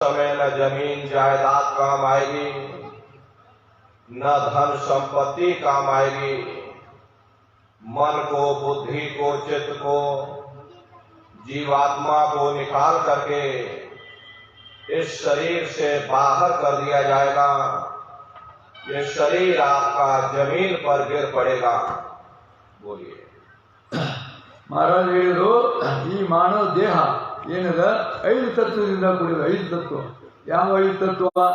समय न जमीन जायदाद काम आएगी, न धन संपत्ति काम आएगी। मन को, बुद्धि को, चित्त को, जीवात्मा को निकाल करके इस शरीर से बाहर कर दिया जाएगा। ये शरीर आपका जमीन पर गिर पड़ेगा। बोलिए। महाराज ಹೇಳಿದ್ರು ಈ ಮಾನವ ದೇಹ ಏನದ 5 ತತ್ವದಿಂದ ಕೂಡಿದೆ। 5 ತತ್ವ ಯಾವ 5 ತತ್ವ?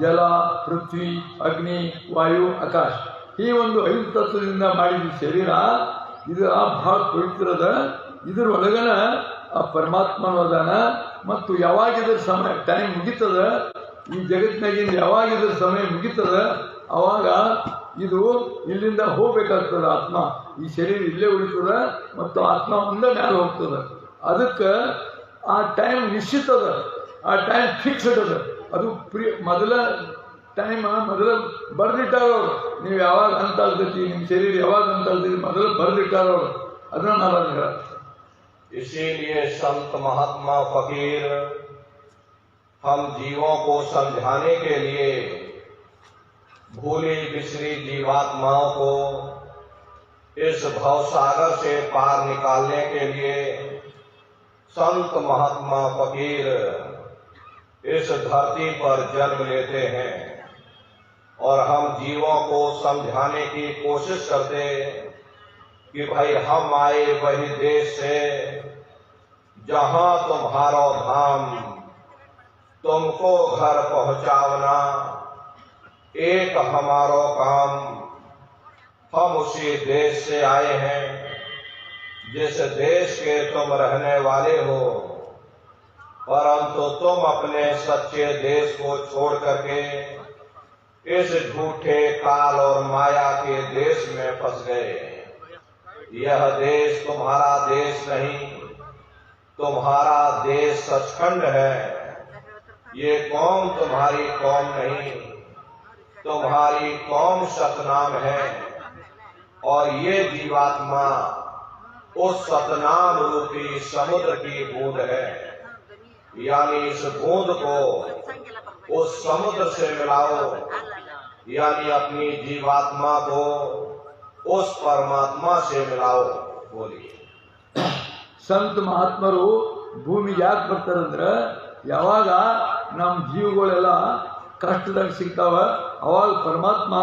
ಜಲ, ಪೃಥ್ವಿ, ಅಗ್ನಿ, ವಾಯು, ಆಕಾಶ. ಈ ಒಂದು 5 ತತ್ವದಿಂದ ಮಾಡಿದ ಶರೀರ ಇದು ಬಹಳ ಪವಿತ್ರದ. ಇದರ ಒಳಗನ ಆ ಪರಮಾತ್ಮನದಾನ. ಮತ್ತು ಯಾವಾಗ ಇದರ ಸಮಯ ಟೈಮ್ ಮುಗಿತದ, ಈ ಜಗತ್ತಿನಾಗಿಂದ ಯಾವಾಗ ಇದರ ಸಮಯ ಮುಗಿತದ ಅವಾಗ ಇದು ಇಲ್ಲಿಂದ ಹೋಗ್ಬೇಕಾಗ್ತದೆ. ಆತ್ಮ ಈ ಶರೀರ ಇಲ್ಲೇ ಉಳಿತದ ಮತ್ತು ಆತ್ಮ ಮುಂದೆ ಮ್ಯಾಲೆ ಹೋಗ್ತದೆ. ಅದಕ್ಕೆ ಆ ಟೈಮ್ ನಿಶ್ಚಿತ ಅದ, ಆ ಟೈಮ್ ಫಿಕ್ಸ್ಡ್ ಅದ. ಅದು ಮೊದಲ ಟೈಮ್ ಮೊದಲ ಬರೆದಿಟ್ಟಾರವ್ರು. ನೀವು ಯಾವಾಗ ಅಂತ ಆಗ್ತೈತಿ, ನಿಮ್ಮ ಶರೀರ ಯಾವಾಗ ಅಂತ ಆಗ್ತೈತಿ ಮೊದಲು ಬರೆದಿಟ್ಟಾರವ್ರು. ಅದನ್ನ ನಾನು ಹೇಳ. इसीलिए संत महात्मा फकीर हम जीवों को समझाने के लिए भूली बिसरी जीवात्माओं को इस भवसागर से पार निकालने के लिए संत महात्मा फकीर इस धरती पर जन्म लेते हैं। और हम जीवों को समझाने की कोशिश करते कि भाई हम आए वही देश से जहां तुम्हारो धाम, तुमको घर पहुंचावना एक हमारो काम। हम उसी देश से आए हैं जिस देश के तुम रहने वाले हो, परंतु तुम अपने सच्चे देश को छोड़ करके इस झूठे काल और माया के देश में फंस गए। यह देश तुम्हारा देश नहीं, तुम्हारा देश सचखंड है। ये कौम तुम्हारी कौम नहीं, तुम्हारी कौम सतनाम है। और ये जीवात्मा उस सतनाम रूपी समुद्र की बूंद है। यानी इस बूंद को उस समुद्र से मिलाओ, यानी अपनी जीवात्मा को उस परमात्मा से मिलाओ। बोलिए। ಸಂತ ಮಹಾತ್ಮರು ಭೂಮಿಗೆ ಯಾಕೆ ಬರ್ತಾರಂದ್ರೆ ಯಾವಾಗ ನಮ್ಮ ಜೀವಗಳೆಲ್ಲ ಕಷ್ಟದಾಗ ಸಿಗ್ತಾವ ಅವಾಗ ಪರಮಾತ್ಮ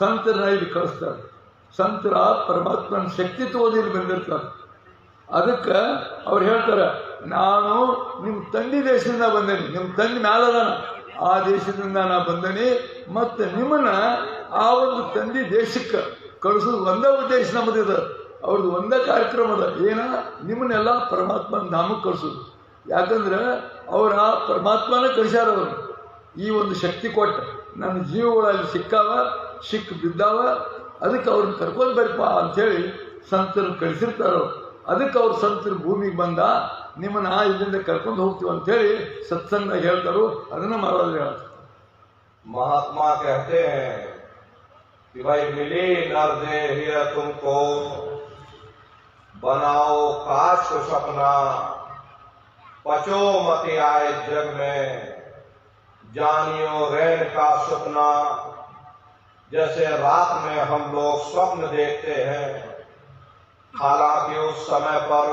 ಸಂತರನ್ನ ಇಲ್ಲಿ ಕಳಿಸ್ತಾರೆ. ಸಂತರ ಪರಮಾತ್ಮನ ಶಕ್ತಿ ತೋದಿಲ್ಲಿ ಬಂದಿರ್ತಾರೆ. ಅದಕ್ಕೆ ಅವ್ರು ಹೇಳ್ತಾರೆ, ನಾನು ನಿಮ್ಮ ತಂದೆ ದೇಶದಿಂದ ಬಂದೇನಿ, ನಿಮ್ಮ ತಂದೆ ಮ್ಯಾಲದಾನ ಆ ದೇಶದಿಂದ ನಾ ಬಂದೇನಿ. ಮತ್ತು ನಿಮ್ಮನ್ನ ಆ ಒಂದು ತಂದೆ ದೇಶಕ್ಕೆ ಕಳಿಸೋದು ಒಂದೇ ಉದ್ದೇಶ ನಮ್ಮದಿದೆ. ಅವ್ರದ್ದು ಒಂದೇ ಕಾರ್ಯಕ್ರಮದ ಏನ, ನಿಮ್ಮನ್ನೆಲ್ಲ ಪರಮಾತ್ಮನ ಧಾಮಕ್ಕೆ ಕಳಿಸೋದು. ಯಾಕಂದ್ರೆ ಅವರ ಪರಮಾತ್ಮನ ಕಳಿಸ್ಯಾರವರು ಈ ಒಂದು ಶಕ್ತಿ ಕೊಟ್ಟ. ನನ್ನ ಜೀವಗಳಲ್ಲಿ ಸಿಕ್ಕ ಬಿದ್ದಾವ, ಅದಕ್ಕೆ ಅವ್ರನ್ನ ಕರ್ಕೊಂಡು ಬರಿಪ್ಪ ಅಂಥೇಳಿ ಸಂತರನ್ನು ಕಳಿಸಿರ್ತಾರವ್ರು. ಅದಕ್ಕೆ ಅವ್ರು ಸಂತರು ಭೂಮಿಗೆ ಬಂದ ನಿಮ್ಮನ್ನ ಇಲ್ಲಿಂದ ಕರ್ಕೊಂಡು ಹೋಗ್ತೀವಿ ಅಂಥೇಳಿ ಸತ್ಸಂಗ ಹೇಳ್ತಾರೋ. ಅದನ್ನ ಮಾಡೋದು ಹೇಳ್ತಾರೆ. महात्मा कहते हैं कि भाई मिली नर देह तुमको, बनाओ काश को सपना, पचो मत आए जग में, जानियो रैन का सपना। जैसे रात में हम लोग स्वप्न देखते हैं, हालांकि उस समय पर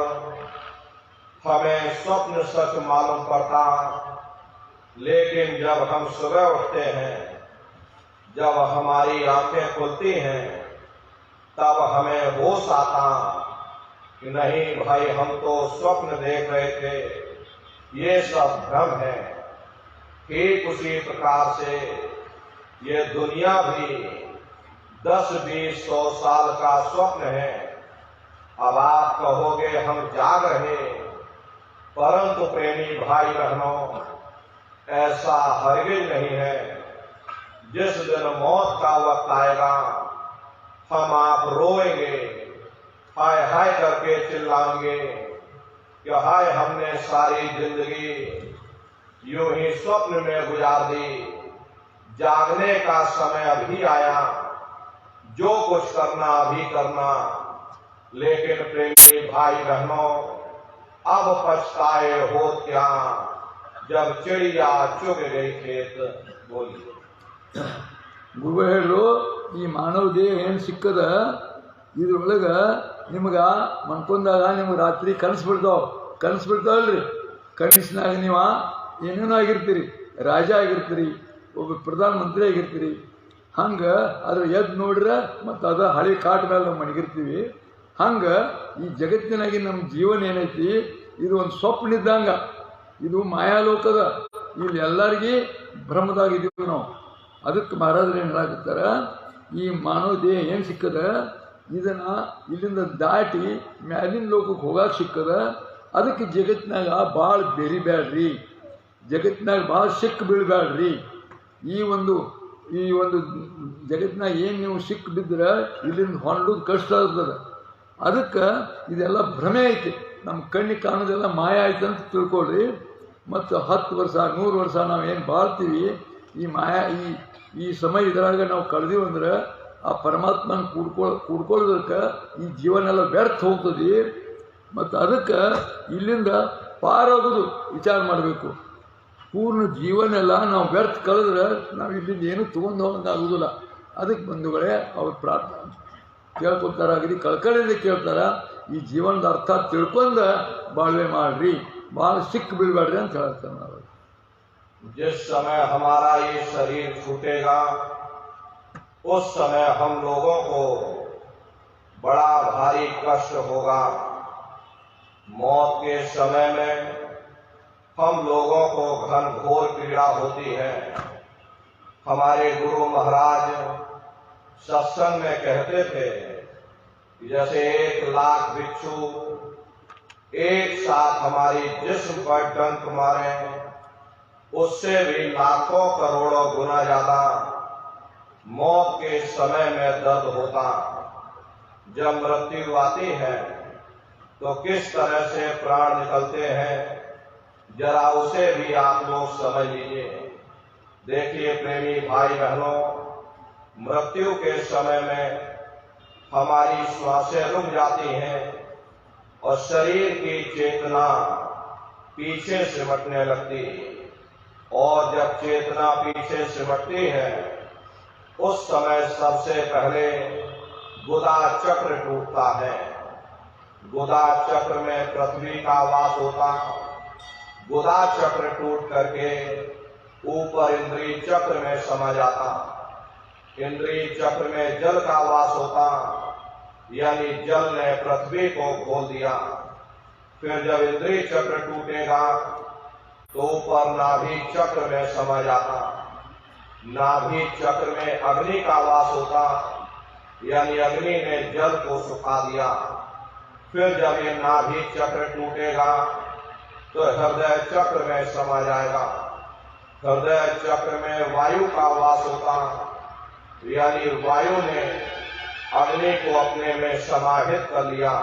हमें स्वप्न सच मालूम पड़ता, लेकिन जब हम सुबह उठते हैं, जब हमारी आंखें खुलती हैं, तब हमें होश आता कि नहीं भाई हम तो स्वप्न देख रहे थे, ये सब भ्रम है। ठीक उसी प्रकार से ये दुनिया भी 10-20-100 साल का स्वप्न है। अब आप कहोगे हम जाग रहे, परंतु प्रेमी भाई बहनों ऐसा हरगिज नहीं है। जिस दिन मौत का वक्त आएगा हम आप रोएंगे, हाय हाय करके चिल्लाएंगे कि हाय हमने सारी जिंदगी यूं ही स्वप्न में गुजार दी, जागने का समय अभी आया, जो कुछ करना अभी करना। लेकिन प्रेमी भाई बहनों अब पछताए हो क्या, जब चिड़िया चुग गई खेत। बोली ಗುರು ಹೇಳಿದ್ರು ಈ ಮಾನವ ದೇಹ ಏನು ಸಿಕ್ಕದ ಇದ್ರೊಳಗೆ ನಿಮ್ಗೆ ಮನ್ಕೊಂಡಾಗ ನಿಮ್ಗೆ ರಾತ್ರಿ ಕನಸು ಬಿಡ್ತಾವಲ್ರಿ. ಕನಸಿನಾಗ ನೀವು ಏನೇನೋ ಆಗಿರ್ತೀರಿ, ರಾಜ ಆಗಿರ್ತೀರಿ, ಒಬ್ಬ ಪ್ರಧಾನ ಮಂತ್ರಿ ಆಗಿರ್ತೀರಿ. ಹಂಗೆ ಅದ್ರ ಎದ್ದು ನೋಡ್ರೆ ಮತ್ತು ಅದು ಹಳೆ ಕಾಟ ಮೇಲೆ ನಾವು ಮಣಗಿರ್ತೀವಿ. ಹಂಗೆ ಈ ಜಗತ್ತಿನಾಗಿ ನಮ್ಮ ಜೀವನ ಏನೈತಿ ಇದು ಒಂದು ಸ್ವಪ್ನಿದ್ದಂಗೆ, ಇದು ಮಾಯಾಲೋಕದ. ಇಲ್ಲಿ ಎಲ್ಲರಿಗೂ ಭ್ರಮದಾಗಿದ್ದೀವಿ ನಾವು. ಅದಕ್ಕೆ ಮಹಾರಾಜರು ಏನು ಹೇಳಾಕತ್ತಾರ, ಈ ಮಾನವ ದೇಹ ಏನು ಸಿಕ್ಕದ ಇದನ್ನು ಇಲ್ಲಿಂದ ದಾಟಿ ಮ್ಯಾಲಿನ ಲೋಕಕ್ಕೆ ಹೋಗಾಕ ಸಿಕ್ಕದ. ಅದಕ್ಕೆ ಜಗತ್ತಿನಾಗ ಭಾಳ ಬೆರಿಬ್ಯಾಡ್ರಿ, ಜಗತ್ತಿನಾಗ ಭಾಳ ಸಿಕ್ಕು ಬೀಳಬ್ಯಾಡ್ರಿ. ಈ ಒಂದು ಜಗತ್ತಿನಾಗ ಏನು ನೀವು ಸಿಕ್ಕು ಬಿದ್ದರೆ ಇಲ್ಲಿಂದ ಹೊಂಡೋದು ಕಷ್ಟ ಆಗ್ತದೆ. ಅದಕ್ಕೆ ಇದೆಲ್ಲ ಭ್ರಮೆ ಐತಿ, ನಮ್ಮ ಕಣ್ಣಿಗೆ ಕಾಣೋದೆಲ್ಲ ಮಾಯ ಆಯ್ತು ಅಂತ ತಿಳ್ಕೊಳ್ರಿ. ಮತ್ತು 10 ವರ್ಷ 100 ವರ್ಷ ನಾವು ಏನು ಬಾಳ್ತೀವಿ ಈ ಮಾಯಾ ಈ ಸಮಯ ಇದರಾಗ ನಾವು ಕಳೆದೀವಿ ಅಂದ್ರೆ ಆ ಪರಮಾತ್ಮನ ಕೂಡ್ಕೊಳ್ಳೋದಕ್ಕೆ ಈ ಜೀವನ ಎಲ್ಲ ವ್ಯರ್ಥ ಹೋಗ್ತದೆ. ಮತ್ತು ಅದಕ್ಕೆ ಇಲ್ಲಿಂದ ಪಾರಾಗೋದು ವಿಚಾರ ಮಾಡಬೇಕು. ಪೂರ್ಣ ಜೀವನೆಲ್ಲ ನಾವು ವ್ಯರ್ಥ ಕಳೆದ್ರೆ ನಾವು ಇಲ್ಲಿಂದ ಏನೂ ತೊಗೊಂಡು ಹೋಗೋಂಗಾಗೋದಿಲ್ಲ. ಅದಕ್ಕೆ ಬಂಧುಗಳೇ ಅವ್ರು ಪ್ರಾರ್ಥನೆ ಕೇಳ್ಕೊತಾರಾಗ್ರಿ, ಕಳ್ಕಳಿಂದ ಕೇಳ್ತಾರ, ಈ ಜೀವನದ ಅರ್ಥ ತಿಳ್ಕೊಂಡು ಬಾಳ್ವೆ ಮಾಡ್ರಿ, ಭಾಳ ಸಿಕ್ಕು ಬೀಳ್ಬೇಡ್ರಿ ಅಂತ ಹೇಳ್ತಾರೆ ನಾವು. जिस समय हमारा ये शरीर छूटेगा उस समय हम लोगों को बड़ा भारी कष्ट होगा। मौत के समय में हम लोगों को घनघोर पीड़ा होती है। हमारे गुरु महाराज सत्संग में कहते थे कि जैसे 1 लाख बिच्छू एक साथ हमारी जिस्म पर डंक मारे, उससे भी लाखों करोड़ों गुना ज्यादा मौत के समय में दर्द होता। जब मृत्यु आती है तो किस तरह से प्राण निकलते हैं, जरा उसे भी आप लोग समझ लीजिए। देखिए प्रेमी भाई बहनों, मृत्यु के समय में हमारी श्वासें रुक जाती हैं और शरीर की चेतना पीछे सिमटने लगती है। और जब चेतना पीछे सिमटती है उस समय सबसे पहले गुदा चक्र टूटता है। गुदा चक्र में पृथ्वी का वास होता। गुदा चक्र टूट करके ऊपर इंद्रिय चक्र में समा जाता। इंद्रिय चक्र में जल का वास होता, यानी जल ने पृथ्वी को घोल दिया। फिर जब इंद्रिय चक्र टूटेगा तो ऊपर नाभि चक्र में समा जाता। नाभि चक्र में अग्नि का वास होता, यानी अग्नि ने जल को सुखा दिया। फिर जब ये नाभि चक्र टूटेगा तो हृदय चक्र में समा जाएगा। हृदय चक्र में वायु का वास होता, यानी वायु ने अग्नि को अपने में समाहित कर लिया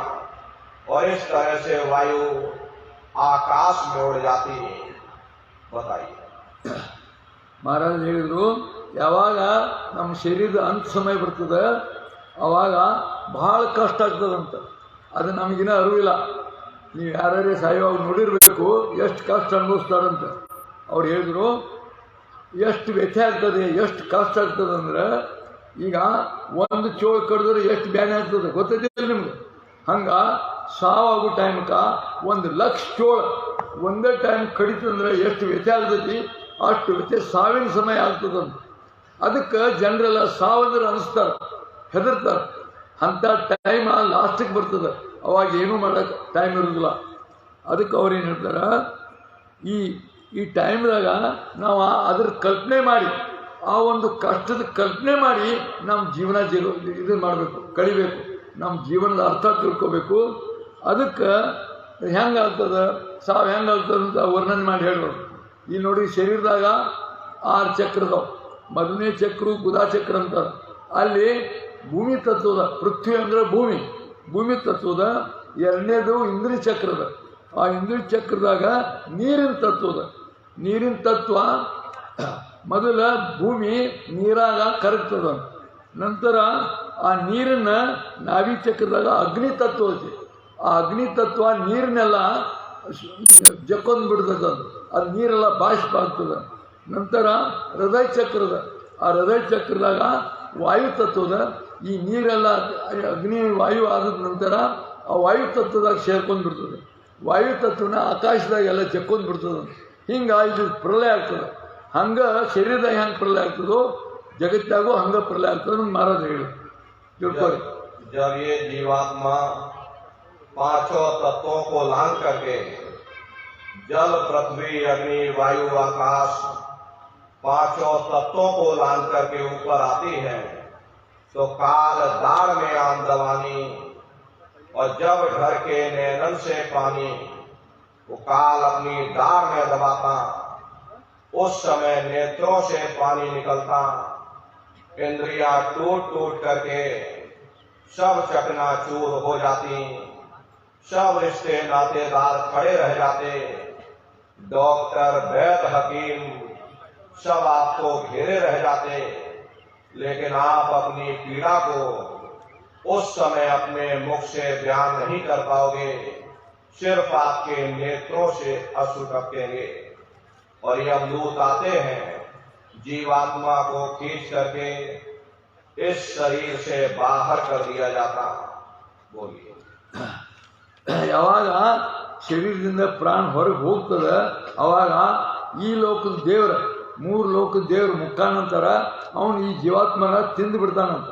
और इस तरह से वायु आकाश में उड़ जाती है। बताइए। ಮಹಾರಾಜ್ ಹೇಳಿದರು, ಯಾವಾಗ ನಮ್ಮ ಶರೀರದ ಅಂತ್ ಸಮಯ ಬರ್ತದೆ ಆವಾಗ ಭಾಳ ಕಷ್ಟ ಆಗ್ತದಂತ. ಅದು ನಮಗಿನ್ನ ಅರಿವಿಲ್ಲ. ನೀವು ಯಾರ್ಯಾರೇ ಸಾಯುವಾಗ ನೋಡಿರಬೇಕು ಎಷ್ಟು ಕಷ್ಟ ಅನುಭವಿಸ್ತಾರಂತ. ಅವ್ರು ಹೇಳಿದ್ರು ಎಷ್ಟು ವ್ಯಥೆ ಆಗ್ತದೆ, ಎಷ್ಟು ಕಷ್ಟ ಆಗ್ತದೆ ಅಂದ್ರೆ, ಈಗ ಒಂದು ಚೋಳು ಕಡಿದ್ರೆ ಎಷ್ಟು ಬ್ಯಾನೆ ಆಗ್ತದೆ ಗೊತ್ತೈತಿಲ್ಲ ನಿಮ್ಗೆ. ಹಂಗೆ ಸಾವಾಗೋ ಟೈಮ್ಗೆ 1,00,000 ಚೋಳು ಒಂದೇ ಟೈಮ್ ಕಡಿತಂದ್ರೆ ಎಷ್ಟು ವ್ಯಥೆ ಆಗ್ತೈತಿ, ಅಷ್ಟು ವ್ಯಥೆ ಸಾವಿನ ಸಮಯ ಆಗ್ತದಂತ. ಅದಕ್ಕೆ ಜನರೆಲ್ಲ ಸಾವಂದ್ರೆ ಅನಿಸ್ತಾರೆ, ಹೆದರ್ತಾರೆ. ಅಂಥ ಟೈಮ್ ಲಾಸ್ಟಿಗೆ ಬರ್ತದೆ, ಅವಾಗ ಏನೂ ಮಾಡೋಕ್ಕೆ ಟೈಮ್ ಇರೋದಿಲ್ಲ. ಅದಕ್ಕೆ ಅವ್ರೇನು ಹೇಳ್ತಾರೆ, ಈ ಟೈಮ್ದಾಗ ನಾವು ಅದ್ರ ಕಲ್ಪನೆ ಮಾಡಿ, ಆ ಒಂದು ಕಷ್ಟದ ಕಲ್ಪನೆ ಮಾಡಿ ನಮ್ಮ ಜೀವನ ಇದು ಮಾಡಬೇಕು, ಕಳಿಬೇಕು, ನಮ್ಮ ಜೀವನದ ಅರ್ಥ ತಿಳ್ಕೋಬೇಕು. ಅದಕ್ಕೆ ಹೆಂಗಾಗ್ತದೆ, ಸಾವು ಹೆಂಗಾಗ್ತದೆ ಅಂತ ವರ್ಣನೆ ಮಾಡಿ ಹೇಳೋರು. ಇಲ್ಲಿ ನೋಡಿ, ಶರೀರದಾಗ 6 ಚಕ್ರದವು. ಮೊದಲನೇ ಚಕ್ರ ಗುದಾ ಚಕ್ರ ಅಂತಾರೆ. ಅಲ್ಲಿ ಭೂಮಿ ತತ್ವದ, ಪೃಥ್ವಿ ಅಂದರೆ ಭೂಮಿ ತತ್ವದ. ಎರಡನೇದು ಇಂದ್ರಿಯ ಚಕ್ರದ. ಆ ಇಂದ್ರಿಯ ಚಕ್ರದಾಗ ನೀರಿನ ತತ್ವದ. ನೀರಿನ ತತ್ವ ಮೊದಲ ಭೂಮಿ ನೀರಾಗ ಕರಗ್ತದ. ನಂತರ ಆ ನೀರನ್ನ ನಾಭಿ ಚಕ್ರದಾಗ ಅಗ್ನಿ ತತ್ವ ಐತಿ. ಆ ಅಗ್ನಿ ತತ್ವ ನೀರನ್ನೆಲ್ಲ ಜಕ್ಕೊಂದು ಬಿಡ್ತದ. ಅದು ನೀರೆಲ್ಲ ಬಾಷ್ಪ ಆಗ್ತದೆ. ನಂತರ ಹೃದಯ ಚಕ್ರದ ಆ ಹೃದಯ ಚಕ್ರದಾಗ ವಾಯು ತತ್ವದ ಈ ನೀರೆಲ್ಲ ಅಗ್ನಿ ವಾಯು ಆದ ನಂತರ ಆ ವಾಯು ತತ್ವದಾಗ ಸೇರ್ಕೊಂಡು ಬಿಡ್ತದೆ. ವಾಯು ತತ್ವನ ಆಕಾಶದಾಗ ಎಲ್ಲ ಚೆಕ್ಕೊಂಡು ಬಿಡ್ತದೆ. ಹಿಂಗೆ ಇದು ಪ್ರಳಯ ಆಗ್ತದೆ. ಹಂಗೆ ಶರೀರದಾಗ ಹೆಂಗೆ ಪ್ರಳಯ ಆಗ್ತದೋ ಜಗತ್ತಾಗೂ ಹಂಗೆ ಪ್ರಳಯ ಆಗ್ತದೆ ಅಂತ ಮಹಾರಾಜ ಹೇಳಿ ತಿಳ್ಕೊಳ್ಳಿ. जब ये जीवात्मा पांचों तत्वों को लांघ करके जल पृथ्वी अग्नि वायु आकाश पांचों तत्वों को लांघ करके ऊपर आती है तो काल दाढ़ में आम दबानी और जब घर के नैनन से पानी वो काल अपनी दाढ़ में दबाता, उस समय नेत्रों से पानी निकलता, इंद्रियां टूट टूट करके सब चकनाचूर हो जाती, सब रिश्ते नातेदार खड़े रह जाते, डॉक्टर वैद्य हकीम सब आपको घेरे रह जाते, लेकिन आप अपनी पीड़ा को उस समय अपने मुख से बयान नहीं कर पाओगे, सिर्फ आपके नेत्रों से अश्रु टपकेंगे और यमदूत आते हैं जीवात्मा को खींच करके इस शरीर से बाहर कर दिया जाता. बोलिए. ಯಾವಾಗ ಶರೀರದಿಂದ ಪ್ರಾಣ ಹೊರಗೆ ಹೋಗ್ತದೆ ಅವಾಗ ಈ ಲೋಕದ ದೇವ್ರ 3 ಲೋಕದ ದೇವ್ರ ಮುಖಾನಂತರ ಅವನು ಈ ಜೀವಾತ್ಮನ ತಿಂದು ಬಿಡ್ತಾನಂತ.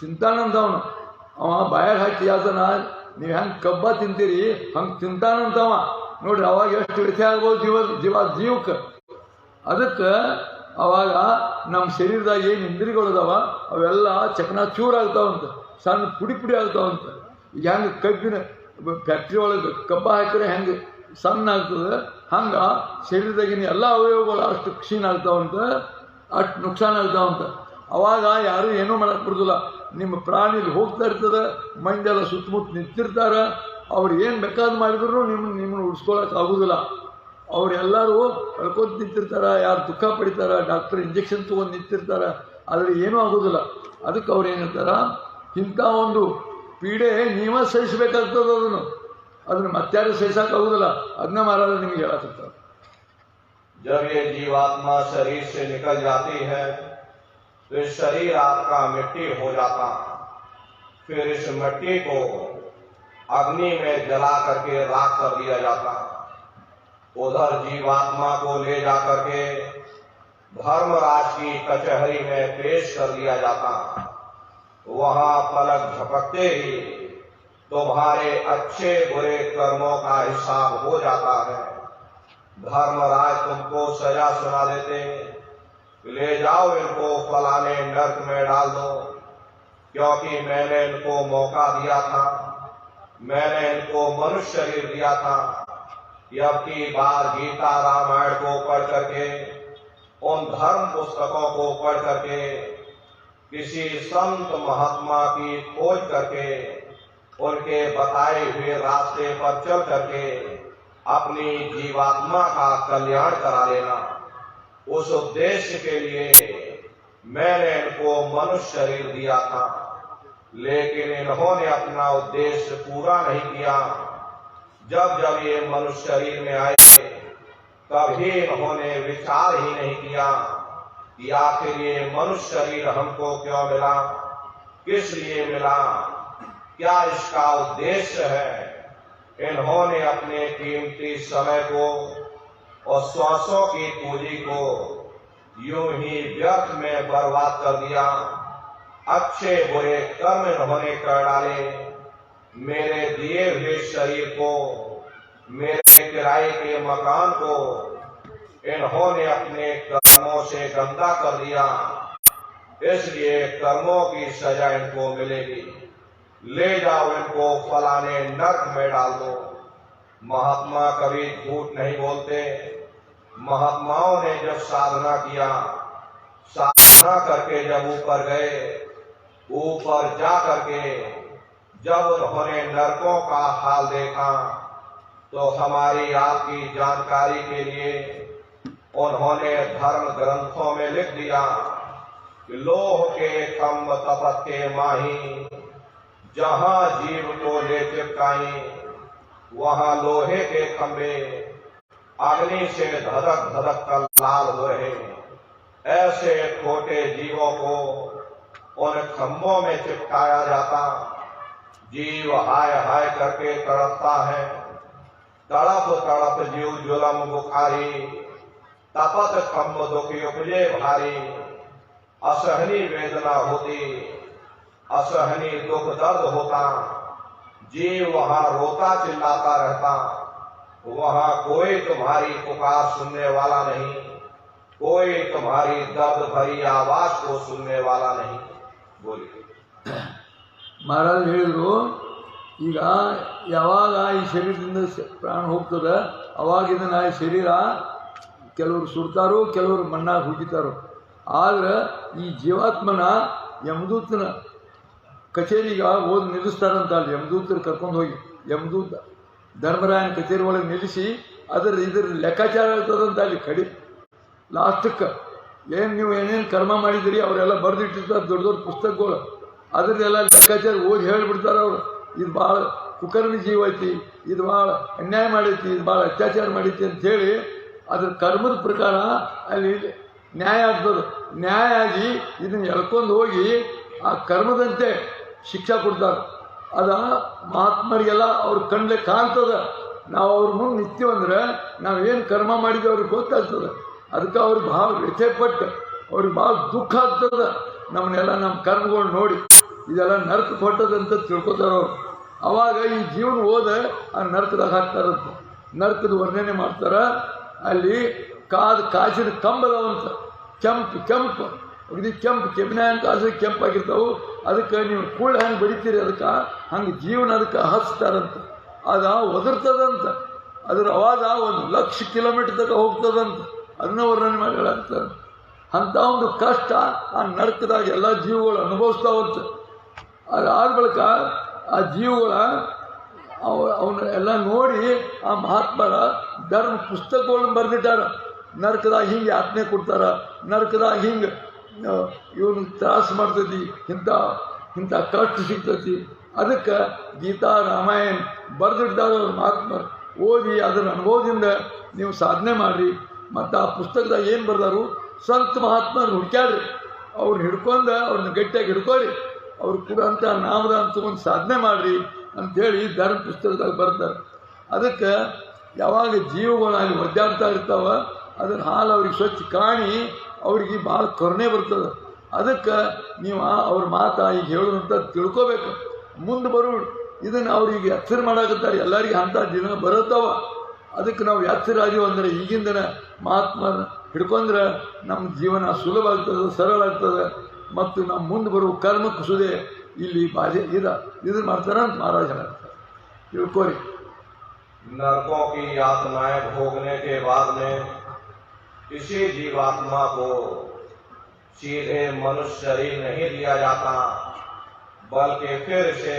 ತಿಂತಾನಂತ ಅವ ಬಾಯಾಗ ಹಾಕಿ ಯಾತನ ನೀವು ಹೆಂಗೆ ಕಬ್ಬ ತಿಂತೀರಿ ಹಂಗೆ ತಿಂತಾನಂತವ. ನೋಡ್ರಿ ಅವಾಗ ಎಷ್ಟು ವ್ಯತ್ಯಾಸ ಆಗ್ಬೋದು ಜೀವಕ್ಕೆ. ಅದಕ್ಕೆ ಅವಾಗ ನಮ್ಮ ಶರೀರದಾಗ ಏನು ಇಂದ್ರಿಯಗಳದಾವ ಅವೆಲ್ಲ ಚಕನಾಚೂರಾಗ್ತಾವಂತ, ಸಣ್ಣ ಪುಡಿ ಪುಡಿ ಆಗ್ತಾವಂತ. ಈಗ ಹೆಂಗೆ ಕಬ್ಬಿನ ಫ್ಯಾಕ್ಟ್ರಿ ಒಳಗೆ ಕಬ್ಬ ಹಾಕಿದ್ರೆ ಹೆಂಗೆ ಸಣ್ಣ ಆಗ್ತದೆ ಹಂಗೆ ಶರೀರದಾಗಿನ ಎಲ್ಲ ಅವಯವಗಳು ಅಷ್ಟು ಕ್ಷೀಣ ಆಗ್ತಾವಂತ, ಅಷ್ಟು ನುಕ್ಸಾನ ಆಗ್ತಾವಂತ. ಅವಾಗ ಯಾರು ಏನೂ ಮಾಡಕ್ಕೆ ಬರೋದಿಲ್ಲ. ನಿಮ್ಮ ಪ್ರಾಣಿಲಿ ಹೋಗ್ತಾ ಇರ್ತದೆ, ಮಂದೆಲ್ಲ ಸುತ್ತಮುತ್ತ ನಿಂತಿರ್ತಾರೆ, ಅವ್ರು ಏನು ಬೇಕಾದ್ ಮಾಡಿದ್ರು ನಿಮ್ಮನ್ನು ಉಡ್ಸ್ಕೊಳಕ್ಕೆ ಆಗೋದಿಲ್ಲ. ಅವರೆಲ್ಲರೂ ಕಳ್ಕೊಂಡು ನಿಂತಿರ್ತಾರೆ, ಯಾರು ದುಃಖ ಪಡಿತಾರೆ, ಡಾಕ್ಟರ್ ಇಂಜೆಕ್ಷನ್ ತೊಗೊಂಡು ನಿಂತಿರ್ತಾರೆ, ಆದರೆ ಏನೂ ಆಗೋದಿಲ್ಲ. ಅದಕ್ಕೆ ಅವ್ರು ಏನು ಹೇಳ್ತಾರೆ, ಇಂಥ ಒಂದು ಪೀಡೆ ನೀವೇ ಸಹಿಸಬೇಕಾಗ್ತದೆ. ಅದನ್ನು ಮತ್ತಾರು ಸಹಿಸೋಕ್ಕಾಗೋದಿಲ್ಲ. ಅದನ್ನ ಮಹಾರಾಜ ನಿಮಗೆ ಹೇಳಕ್ಕಾಗ್ತದೆ. जब ये जीवात्मा शरीर से निकल जाती है तो इस शरीर आपका मिट्टी हो जाता, फिर इस मिट्टी को अग्नि में जला करके राख कर दिया जाता. उधर जीवात्मा को ले जाकर के धर्मराज की कचहरी में पेश कर दिया जाता. वहां पलक झपकते ही तुम्हारे अच्छे बुरे कर्मों का हिसाब हो जाता है. धर्मराज तुमको सजा सुना देते, ले जाओ इनको फलाने नर्क में डाल दो, क्योंकि मैंने इनको मौका दिया था, मैंने इनको मनुष्य शरीर दिया था. अब की बार गीता रामायण को पढ़ करके, उन धर्म पुस्तकों को पढ़ करके, किसी संत महात्मा की खोज करके, उनके बताए हुए रास्ते पर चल करके अपनी जीवात्मा का कल्याण करा लेना. उस उद्देश्य के लिए मैंने इनको मनुष्य शरीर दिया था, लेकिन इन्होंने अपना उद्देश्य पूरा नहीं किया. जब जब ये मनुष्य शरीर में आए कभी इन्होंने विचार ही नहीं किया कि आखिर ये मनुष्य शरीर हमको क्यों मिला, किस लिए मिला, क्या इसका उद्देश्य है. इन्होंने अपने कीमती समय को और श्वासों की पूंजी को यूं ही व्यर्थ में बर्बाद कर दिया. अच्छे बुरे कर्म इन्होंने कर डाले. मेरे दिए हुए शरीर को, मेरे किराए के मकान को इन्होंने अपने कर्मों से गंदा कर दिया. इसलिए कर्मों की सजा इनको मिलेगी. ले जाओ इनको फलाने नर्क में डाल दो. महात्मा कभी झूठ नहीं बोलते. महात्माओं ने जब साधना किया, साधना करके जब ऊपर गए, ऊपर जा करके जब उन्होंने नरकों का हाल देखा तो हमारी आपकी जानकारी के लिए उन्होंने धर्म ग्रंथों में लिख दिया कि लोह के खम्भ तपत के माही, जहां जीव को ले चिपकाई वहां लोहे के खंभे, अग्नि से धधक धधक कर लाल हो रहे, ऐसे खोटे जीवों को उन खंभों में चिपकाया जाता। जीव हाय हाय करके तड़पता है, तड़प तड़प जीव जुलम बुखारी, तपत खंभ दुखी उपजे भारी। असहनी वेदना होती, असहनी दुख दर्द होता, जीव वहां रोता चिल्लाता रहता। वहां कोई तुम्हारी पुकार सुनने वाला नहीं, कोई तुम्हारी दर्द भरी आवाज को सुनने वाला नहीं। बोलिए। महाराज ಹೇಳಿದ್ರು, ಈಗ ಯಾವಾಗ ಈ ಶರೀರದಿಂದ ಪ್ರಾಣ ಹೋಗ್ತದೆ ಅವಾಗ ಇದನ್ನ ಈ ಶರೀರ ಕೆಲವರು ಸುಡ್ತಾರೋ ಕೆಲವರು ಮಣ್ಣಾಗಿ ಹುಗಿತಾರೋ. ಆದ್ರೆ ಈ ಜೀವಾತ್ಮನ ಯಮದೂತನ ಕಚೇರಿಗೆ ಓದಿ ನಿಲ್ಲಿಸ್ತಾರಂತ. ಅಲ್ಲಿ ಯಮದೂತರು ಕರ್ಕೊಂಡು ಹೋಗಿ ಯಮದೂತ ಧರ್ಮರಾಯನ ಕಚೇರಿ ಒಳಗೆ ನಿಲ್ಲಿಸಿ ಇದ್ರ ಲೆಕ್ಕಾಚಾರ ಇರ್ತದಂತ. ಅಲ್ಲಿ ಕಡಿ ಲಾಸ್ಟಕ್ಕೆ ನೀವು ಏನೇನು ಕರ್ಮ ಮಾಡಿದಿರಿ ಅವರೆಲ್ಲ ಬರೆದಿಟ್ಟಿರ್ತಾರೆ, ದೊಡ್ಡ ದೊಡ್ಡ ಪುಸ್ತಕಗಳು. ಅದರದೆಲ್ಲ ಲೆಕ್ಕಾಚಾರ ಓದಿ ಹೇಳಿಬಿಡ್ತಾರೆ ಅವರು. ಇದು ಭಾಳ ಕುಕರ್ಮಿ ಜೀವ ಐತಿ, ಇದು ಭಾಳ ಅನ್ಯಾಯ ಮಾಡೈತಿ, ಇದು ಭಾಳ ಅತ್ಯಾಚಾರ ಮಾಡೈತಿ ಅಂಥೇಳಿ ಅದ್ರ ಕರ್ಮದ ಪ್ರಕಾರ ಅಲ್ಲಿ ನ್ಯಾಯ ಆಗ್ತದೆ. ನ್ಯಾಯ ಆಗಿ ಇದನ್ನು ಎಳ್ಕೊಂಡು ಹೋಗಿ ಆ ಕರ್ಮದಂತೆ ಶಿಕ್ಷಾ ಕೊಡ್ತಾರೆ. ಅದ ಮಹಾತ್ಮರಿಗೆಲ್ಲ ಅವ್ರ ಕಣ್ಲೆ ಕಾಣ್ತದೆ. ನಾವು ಅವ್ರ ಮುಂದೆ ನಿಂತೀವಂದ್ರೆ ನಾವೇನು ಕರ್ಮ ಮಾಡಿದ್ವಿ ಅವ್ರಿಗೆ ಗೊತ್ತಾಗ್ತದೆ. ಅದಕ್ಕೆ ಅವ್ರಿಗೆ ಭಾಳ ವ್ಯಥೆಪಟ್ಟು ಅವ್ರಿಗೆ ಭಾಳ ದುಃಖ ಆಗ್ತದೆ. ನಮ್ಮನ್ನೆಲ್ಲ ನಮ್ಮ ಕರ್ಮಗಳು ನೋಡಿ ಇದೆಲ್ಲ ನರಕ ಕೊಟ್ಟದಂತ ತಿಳ್ಕೊತಾರೆ ಅವರು. ಅವಾಗ ಈ ಜೀವನ ಹೋದ ಆ ನರಕದಾಗ ಹಾಕ್ತಾರಂತ. ನರಕದ ವರ್ಣನೆ ಮಾಡ್ತಾರೆ. ಅಲ್ಲಿ ಕಾಸಿನ ಕಂಬದವಂತ ಕೆಂಪು ಇದು ಕೆಂಪಿನ ಹಂಗೆ ಕಾಸು ಕೆಂಪಾಗಿರ್ತಾವೆ. ಅದಕ್ಕೆ ನೀವು ಕೂಳ ಹೆಂಗೆ ಬಡಿತೀರಿ ಅದಕ್ಕೆ ಹಂಗೆ ಜೀವನ ಅದಕ್ಕೆ ಹಚ್ತಾರಂತ. ಅದು ಒದರ್ತದಂತ. ಅದ್ರ ಅವಾದ 1,00,000 ಕಿಲೋಮೀಟರ್ ತನಕ ಹೋಗ್ತದಂತ. ಅದನ್ನ ವರ್ಣನೆ ಮಾಡಿ ಹೇಳಾಗ್ತಾರೆ. ಅಂಥ ಒಂದು ಕಷ್ಟ ಆ ನರಕದಾಗ ಎಲ್ಲ ಜೀವಗಳು ಅನುಭವಿಸ್ತಾವಂತ. ಅದಾದ ಬಳಿಕ ಆ ಜೀವಗಳ ಅವನ್ನ ಎಲ್ಲ ನೋಡಿ ಆ ಮಹಾತ್ಮರ ಧರ್ಮ ಪುಸ್ತಕಗಳನ್ನ ಬರೆದಿಟ್ಟಾರ. ನರಕದಾಗ ಹಿಂಗೆ ಯಾತನೆ ಕೊಡ್ತಾರ, ನರಕದಾಗ ಹಿಂಗೆ ಇವನು ತ್ರಾಸ ಮಾಡ್ತೈತಿ, ಇಂಥ ಕಷ್ಟ ಸಿಗ್ತೈತಿ. ಅದಕ್ಕೆ ಗೀತಾ ರಾಮಾಯಣ ಬರೆದಿಟ್ಟಾರ ಅವ್ರ ಮಹಾತ್ಮರು. ಓದಿ ಅದರ ಅನುಭವದಿಂದ ನೀವು ಸಾಧನೆ ಮಾಡಿರಿ. ಮತ್ತು ಆ ಪುಸ್ತಕದಾಗ ಏನು ಬರ್ದಾರು, ಸಂತ ಮಹಾತ್ಮರು ಹುಡ್ಕ್ಯಾಡ್ರಿ, ಅವ್ರನ್ನ ಹಿಡ್ಕೊಂಡು ಅವ್ರನ್ನ ಗಟ್ಟಿಯಾಗಿ ಹಿಡ್ಕೊಳ್ಳಿ, ಅವ್ರು ಕೂಡ ಅಂತ ನಾಮದ ಅಂತ ಒಂದು ಸಾಧನೆ ಮಾಡಿರಿ ಅಂಥೇಳಿ ಧರ್ಮ ಪುಸ್ತಕದಾಗ ಬರ್ತಾರೆ. ಅದಕ್ಕೆ ಯಾವಾಗ ಜೀವಗಳು ಅಲ್ಲಿ ಒದ್ದಾಡ್ತಾ ಇರ್ತಾವ ಅದರ ಹಾಲು ಅವ್ರಿಗೆ ಸ್ವಚ್ಛ ಕಾಣಿ ಅವ್ರಿಗೆ ಭಾಳ ಕರುಣೆ ಬರ್ತದೆ. ಅದಕ್ಕೆ ನೀವು ಅವ್ರ ಮಾತು ಈಗ ಹೇಳೋದಂತ ತಿಳ್ಕೊಬೇಕು. ಮುಂದೆ ಬರೋ ಇದನ್ನು ಅವ್ರಿಗೆ ಎಚ್ಚರ ಮಾಡಾಕತ್ತಾರೆ. ಎಲ್ಲರಿಗೆ ಅಂಥ ದಿನ ಬರುತ್ತವ. ಅದಕ್ಕೆ ನಾವು ಎಚ್ಚರ ಆದೀವಿ ಅಂದರೆ ಈಗಿಂದನೇ ಮಹಾತ್ಮನ ಹಿಡ್ಕೊಂಡ್ರೆ ನಮ್ಮ ಜೀವನ ಸುಲಭ ಆಗ್ತದೆ, ಸರಳ ಆಗ್ತದೆ. ಮತ್ತು ನಮ್ಮ ಮುಂದೆ ಬರುವ ಕರ್ಮ ಕುಸುದೆ ಇಲ್ಲಿ ಬಾಧೆ ಇದನ್ನು ಮಾಡ್ತಾರೆ ಅಂತ ಮಹಾರಾಜ ಹೇಳ್ತಾರೆ. ತಿಳ್ಕೊರಿ. नरकों की यातनाएं भोगने के बाद में किसी जीवात्मा को सीधे मनुष्य शरीर नहीं दिया जाता, बल्कि फिर से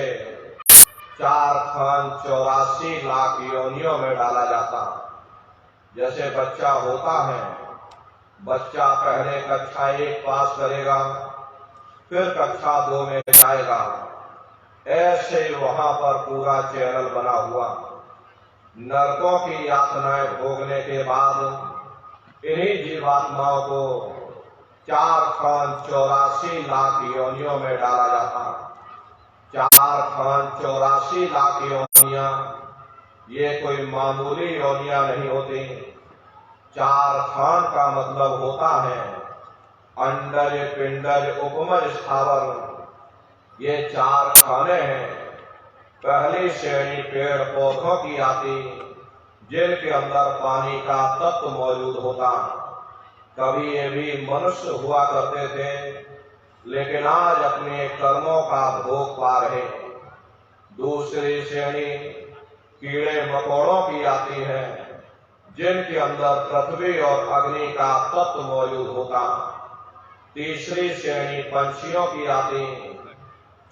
4,84 लाख योनियों में डाला जाता। जैसे बच्चा होता है, बच्चा पहले कक्षा 1 पास करेगा, फिर कक्षा 2 में जाएगा। ऐसे वहां पर पूरा चैनल बना हुआ। नरकों की यातनाएं भोगने के बाद इन्हीं जीवात्माओं को 4,84 लाख योनियों में डाला जाता। 4,84 लाख योनियां ये कोई मामूली योनियां नहीं होती। 4 खान का मतलब होता है अंडज, पिंडज, उपमज, स्थावर। ये 4 खाने हैं। पहली श्रेणी पेड़ पौधों की आती, जिनके अंदर पानी का तत्व मौजूद होता। कभी ये भी मनुष्य हुआ करते थे, लेकिन आज अपने कर्मों का भोग पा रहे। दूसरी श्रेणी कीड़े मकोड़ों की आती है, जिनके अंदर पृथ्वी और अग्नि का तत्व मौजूद होता। तीसरी श्रेणी पंछियों की आती,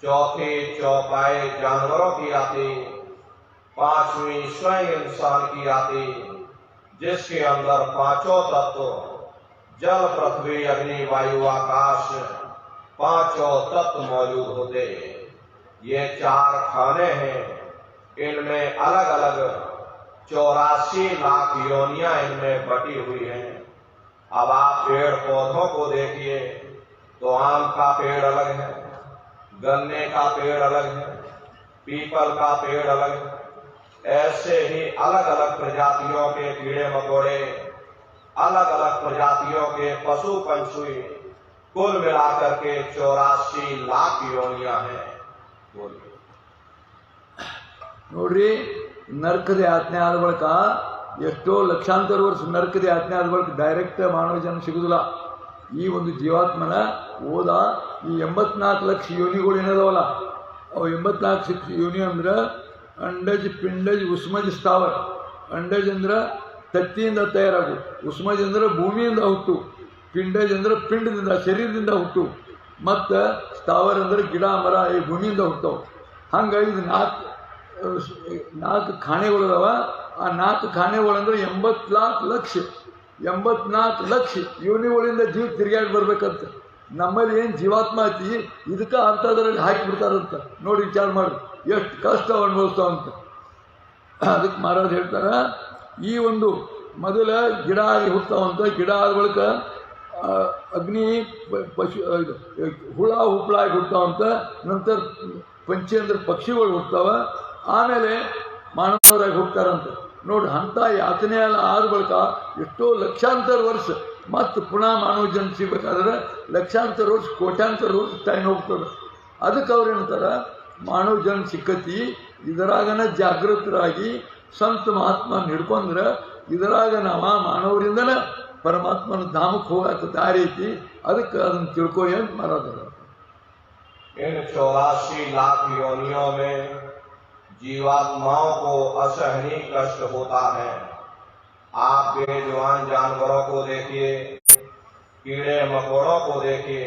चौथी चौपाई जानवरों की आती, 5वीं स्वयं इंसान की आती, जिसके अंदर 5 तत्व जल, पृथ्वी, अग्नि, वायु, आकाश 5 तत्व मौजूद होते। ये 4 खाने हैं। इनमें अलग अलग 84 लाख योनियां इनमें बटी हुई हैं। अब आप पेड़ पौधों को देखिए तो आम का पेड़ अलग है, गन्ने का पेड़ अलग है, पीपल का पेड़ अलग है। ऐसे ही अलग अलग प्रजातियों के कीड़े मकोड़े, अलग अलग प्रजातियों के पशु पंछी, कुल मिलाकर के 84 लाख योनियां हैं। बोलिए। ನೋಡ್ರಿ, ನರಕದ ಯಾತನೆ ಆದ ಬಳಿಕ ಎಷ್ಟೋ ಲಕ್ಷಾಂತರ ವರ್ಷ ನರಕದ ಯಾತನೆ ಆದ ಬಳಿಕ ಡೈರೆಕ್ಟ್ ಮಾನವ ಜನ್ಮ ಸಿಗುದಿಲ್ಲ. ಈ ಒಂದು ಜೀವಾತ್ಮನ ಓದ ಈ 84 ಲಕ್ಷ ಯೋನಿಗಳು ಏನದಾವಲ್ಲ, ಅವು 84 ಲಕ್ಷ ಯೋನಿ ಅಂದ್ರೆ ಅಂಡಜ್ ಪಿಂಡಜ್ ಉಸ್ಮಜ್ ಸ್ಥಾವರ. ಅಂಡಜ್ ಅಂದ್ರೆ ತತ್ತಿಯಿಂದ ತಯಾರಾಗು, ಉಸ್ಮಜ್ ಅಂದ್ರೆ ಭೂಮಿಯಿಂದ ಹುಟ್ಟು, ಪಿಂಡಜ್ ಅಂದ್ರೆ ಪಿಂಡದಿಂದ ಶರೀರದಿಂದ ಹುಟ್ಟು, ಮತ್ತು ಸ್ಥಾವರ ಅಂದ್ರೆ ಗಿಡ ಮರ ಈ ಭೂಮಿಯಿಂದ ಹುಟ್ಟವು. ಹಂಗಾಗಿ ಇದು ನಾಲ್ಕು ಖಾನೆಗಳದಾವ. ಆ 4 ಖಾನೆಗಳಂದ್ರೆ 84 ಲಕ್ಷ ಯೋನಿಗಳಿಂದ ಜೀವ ತಿರುಗಾಡಿ ಬರ್ಬೇಕಂತ. ನಮ್ಮಲ್ಲಿ ಏನು ಜೀವಾತ್ಮ ಐತಿ ಇದಕ್ಕೆ ಅಂಥದ್ರಲ್ಲಿ ಹಾಕಿಬಿಡ್ತಾರಂತ. ನೋಡಿ, ವಿಚಾರ ಮಾಡಿ ಎಷ್ಟು ಕಷ್ಟ ಅನುಭವಿಸ್ತಾವಂತ. ಅದಕ್ಕೆ ಮಹಾರಾಜ್ ಹೇಳ್ತಾರೆ, ಈ ಒಂದು ಮೊದಲ ಗಿಡ ಆಗಿ ಹುಟ್ತಾವಂತ, ಗಿಡ ಆದ ಬಳಿಕ ಅಗ್ನಿ ಪಶು ಹುಳ ಹುಪ್ಪಳಾಗಿ ಹುಟ್ತಾವಂತ, ನಂತರ ಪಂಚೇಂದ್ರ ಪಕ್ಷಿಗಳು ಹುಡ್ತಾವ, ಆಮೇಲೆ ಮಾನವರಾಗಿ ಹುಡ್ತಾರಂತ. ನೋಡಿ, ಅಂಥ ಯಾತನೆ ಎಲ್ಲ ಆದ ಬಳಿಕ ಎಷ್ಟೋ ಲಕ್ಷಾಂತರ ವರ್ಷ ಮತ್ತು ಪುನಃ ಮಾನವ ಜನ್ಮ ಸಿಗಬೇಕಾದ್ರೆ ಲಕ್ಷಾಂತರ ವರ್ಷ ಕೋಟ್ಯಾಂತರ ವರ್ಷ ಟೈಮ್ ಹೋಗ್ತದೆ. ಅದಕ್ಕೆ ಅವ್ರು ಏನಂತಾರೆ, ಮಾನವ ಜನ್ಮ ಸಿಕ್ಕತಿ, ಇದರಾಗನ ಜಾಗೃತರಾಗಿ ಸಂತ ಮಹಾತ್ಮನ ಹಿಡ್ಕೊಂಡ್ರೆ ಇದರಾಗ ನಾವು ಮಾನವರಿಂದನೇ ಪರಮಾತ್ಮನ ಧಾಮಕ್ಕೆ ಹೋಗಕ್ಕೆ ದಾರಿ ಐತಿ. ಅದಕ್ಕೆ ಅದನ್ನು ತಿಳ್ಕೊಳ್ಳಿ ಅಂತ ಮಾರಾದ್ರೆ. इन 84 लाख योनियों में जीवात्माओं को असहनीय कष्ट होता है। आप बेजुबान जानवरों को देखिए, कीड़े मकोड़ों को देखिए।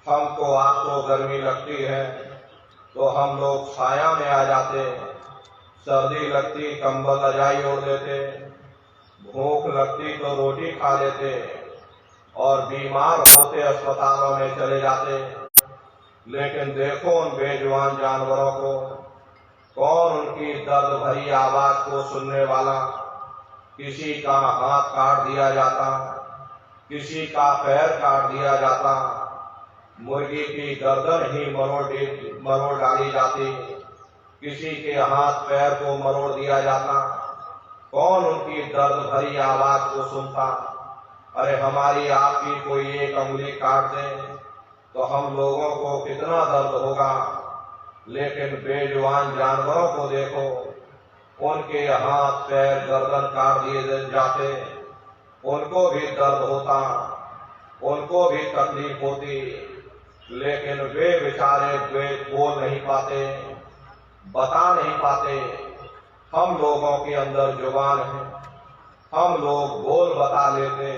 हमको आपको गर्मी लगती है तो हम लोग छाया में आ जाते, सर्दी लगती कंबल रजाई ओढ़ लेते, भूख लगती तो रोटी खा लेते, और बीमार होते अस्पतालों में चले जाते। लेकिन देखो उन बेजुबान जानवरों को, कौन उनकी दर्द भरी आवाज को सुनने वाला। किसी का हाथ काट दिया जाता, किसी का पैर काट दिया जाता, मुर्गी की गर्दन ही मरोड़ डाली जाती, किसी के हाथ पैर को मरोड़ दिया जाता। कौन उनकी दर्द भरी आवाज को सुनता। अरे हमारी आपकी कोई एक अंगुली काट दे तो हम लोगों को कितना दर्द होगा। लेकिन बेजुबान जानवरों को देखो, उनके हाथ पैर गर्दन काट दिए जाते, उनको भी दर्द होता, उनको भी तकलीफ होती, लेकिन वे बेचारे बोल नहीं पाते, बता नहीं पाते। हम लोगों के अंदर जुबान है, हम लोग बोल बता लेते,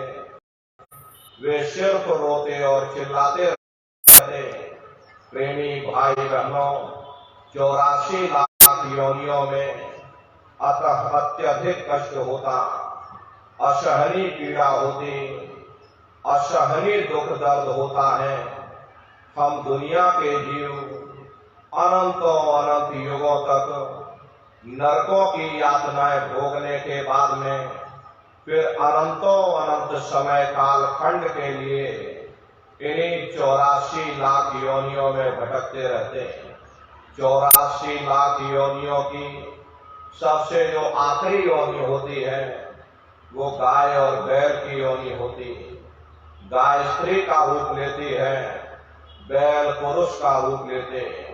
वे सिर्फ रोते और चिल्लाते रहते। प्रेमी भाई बहनों, 84 लाख योनियों में अत्यधिक कष्ट होता, असहनीय पीड़ा होती, असहनीय दुख दर्द होता है। हम दुनिया के जीव अनंतों अनंत युगों तक नरकों की यातनाएं भोगने के बाद में फिर अनंतों अनंत समय काल खंड के लिए इन्हीं 84 लाख योनियों में भटकते रहते हैं। 84 लाख योनियों की सबसे जो आखिरी योनि होती है वो गाय और बैल की योनि होती है। गाय स्त्री का रूप लेती है, बैल पुरुष का रूप लेते हैं।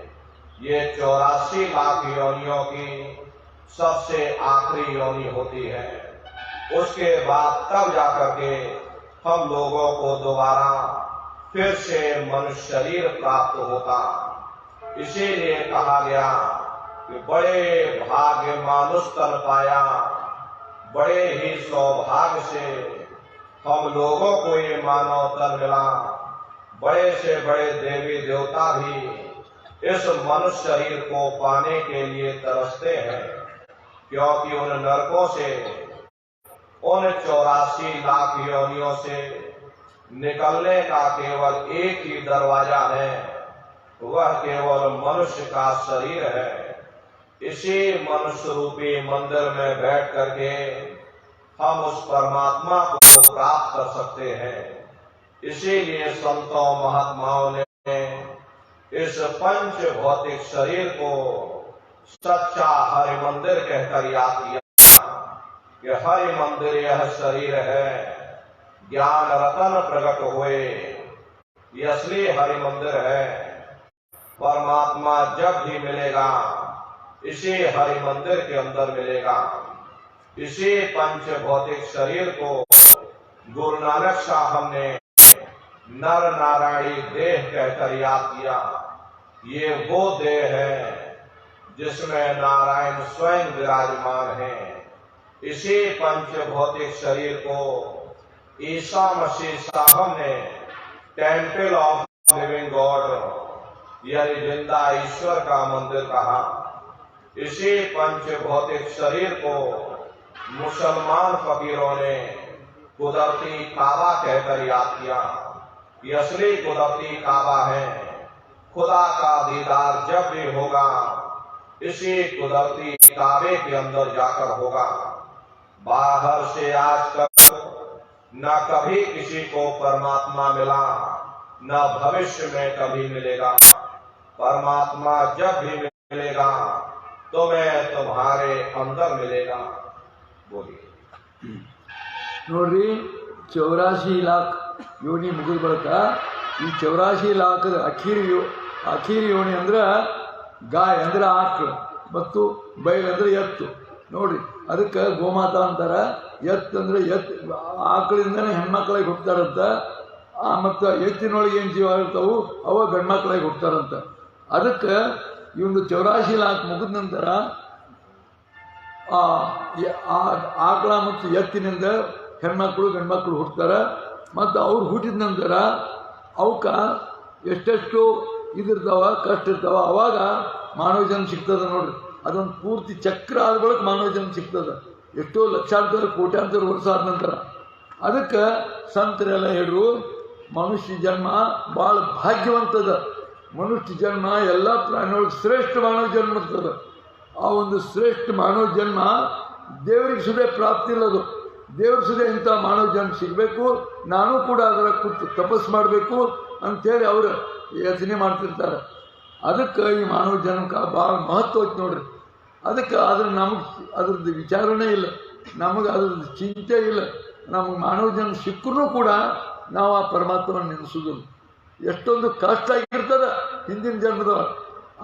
ये 84 लाख योनियों की सबसे आखिरी योनि होती है। उसके बाद तब जाकर के हम लोगों को दोबारा फिर से मनुष्य शरीर प्राप्त होता। इसीलिए कहा गया कि बड़े भाग्य मानुष तन पाया, बड़े ही सौभाग्य से हम लोगों को ये मानव तन मिला। बड़े से बड़े देवी देवता भी इस मनुष्य शरीर को पाने के लिए तरसते हैं, क्योंकि उन नरकों से, उन 84 लाख योनियों से निकलने का केवल एक ही दरवाजा है, वह केवल मनुष्य का शरीर है। इसी मनुष्य रूपी मंदिर में बैठ करके हम उस परमात्मा को प्राप्त कर सकते हैं। इसीलिए संतों महात्माओं ने इस पंच भौतिक शरीर को सच्चा हरि मंदिर कहकर याद किया कि हरि मंदिर यह शरीर है, ज्ञान रतन प्रकट हुए, ये असली हरि मंदिर है। परमात्मा जब भी मिलेगा इसी हरि मंदिर के अंदर मिलेगा। इसी पंच भौतिक शरीर को गुरु नानक साहब ने नर नारायणी देह कहकर याद किया। ये वो देह है जिसमें नारायण स्वयं विराजमान है। इसी पंच भौतिक शरीर को ईसा मसीह साहब ने टेम्पल ऑफ लिविंग गॉड यानी जिंदा ईश्वर का मंदिर कहा। इसी पंच भौतिक शरीर को मुसलमान फकीरों ने कुदरती काबा कहकर याद किया। ये असली कुदरती काबा है। खुदा का दीदार जब भी होगा इसी कुदरती काबे के अंदर जाकर होगा। बाहर से आज तक न कभी किसी को परमात्मा मिला, न भविष्य में कभी मिलेगा। परमात्मा जब भी मिलेगा तुम्हें तुम्हारे अंदर मिलेगा। बोलिए। ನೋಡ್ರಿ 84 लाख ಯೋನಿ ಮುಗಿದ ಬಳಿಕ ಈ 84 ಲಾಖದ ಅಖೀರಿ ಯೋನಿ ಅಂದ್ರೆ ಗಾಯ ಅಂದ್ರೆ ಆಕಳು ಮತ್ತು ಬೈಲ್ ಅಂದ್ರೆ ಎತ್ತು. ನೋಡ್ರಿ ಅದಕ್ಕೆ ಗೋಮಾತಾ ಅಂತಾರ. ಎತ್ತು ಅಂದ್ರೆ ಆಕಳಿಂದನೇ ಹೆಣ್ಮಕ್ಳಿಗೆ ಹುಡ್ತಾರಂತ. ಮತ್ತು ಎತ್ತಿನೊಳಗೆ ಏನು ಜೀವ ಇರ್ತಾವು ಅವ ಗಂಡ್ಮಕ್ಳಿಗೆ ಹುಡ್ತಾರಂತ. ಅದಕ್ಕೆ ಈ ಒಂದು 84 ಲಾಖ ಮುಗಿದ ನಂತರ ಆಕಳ ಮತ್ತು ಎತ್ತಿನಿಂದ ಹೆಣ್ಮಕ್ಳು ಗಂಡ್ಮಕ್ಳು ಹುಡ್ತಾರೆ. ಮತ್ತು ಅವ್ರು ಹುಟ್ಟಿದ ನಂತರ ಅವಕ್ಕೆ ಎಷ್ಟೆಷ್ಟು ಇದಿರ್ತಾವ ಕಷ್ಟ ಇರ್ತಾವ, ಅವಾಗ ಮಾನವ ಜನ್ಮ ಸಿಗ್ತದೆ. ನೋಡ್ರಿ ಅದೊಂದು ಪೂರ್ತಿ ಚಕ್ರ ಆದ ಬಳಿಕ ಮಾನವ ಜನ್ಮ ಸಿಗ್ತದೆ. ಎಷ್ಟೋ ಲಕ್ಷಾಂತರ ಕೋಟ್ಯಾಂತರ ವರ್ಷ ಆದ ನಂತರ. ಅದಕ್ಕೆ ಸಂತರೆಲ್ಲ ಹೇಳಿದ್ರು ಮನುಷ್ಯ ಜನ್ಮ ಭಾಳ ಭಾಗ್ಯವಂತದ. ಮನುಷ್ಯ ಜನ್ಮ ಎಲ್ಲ ಪ್ರಾಣಿಯೊಳಗೆ ಶ್ರೇಷ್ಠ ಮಾನವ ಜನ್ಮ ಇರ್ತದೆ. ಆ ಒಂದು ಶ್ರೇಷ್ಠ ಮಾನವ ಜನ್ಮ ದೇವರಿಗೆ ಸುದೇ ಪ್ರಾಪ್ತಿ ಇಲ್ಲದು. ದೇವ್ರ ಸುದೇ ಇಂಥ ಮಾನವ ಜನ್ಮ ಸಿಗಬೇಕು, ನಾನು ಕೂಡ ಅದರ ಕೂತು ತಪಸ್ಸು ಮಾಡಬೇಕು ಅಂಥೇಳಿ ಅವರು ಯೋಚನೆ ಮಾಡ್ತಿರ್ತಾರೆ. ಅದಕ್ಕೆ ಈ ಮಾನವ ಜನ್ಮಕ್ಕೆ ಭಾಳ ಮಹತ್ವ ಐತೆ ನೋಡ್ರಿ. ಅದಕ್ಕೆ ನಮಗೆ ಅದ್ರದ್ದು ವಿಚಾರನೇ ಇಲ್ಲ, ನಮಗೆ ಅದ್ರದ್ದು ಚಿಂತೆ ಇಲ್ಲ. ನಮಗೆ ಮಾನವ ಜನ್ಮ ಸಿಕ್ಕರೂ ಕೂಡ ನಾವು ಆ ಪರಮಾತ್ಮನ ನೆನೆಸೋದಿಲ್ಲ. ಎಷ್ಟೊಂದು ಕಷ್ಟ ಆಗಿರ್ತದೆ ಹಿಂದಿನ ಜನ್ಮದೊಳಗೆ.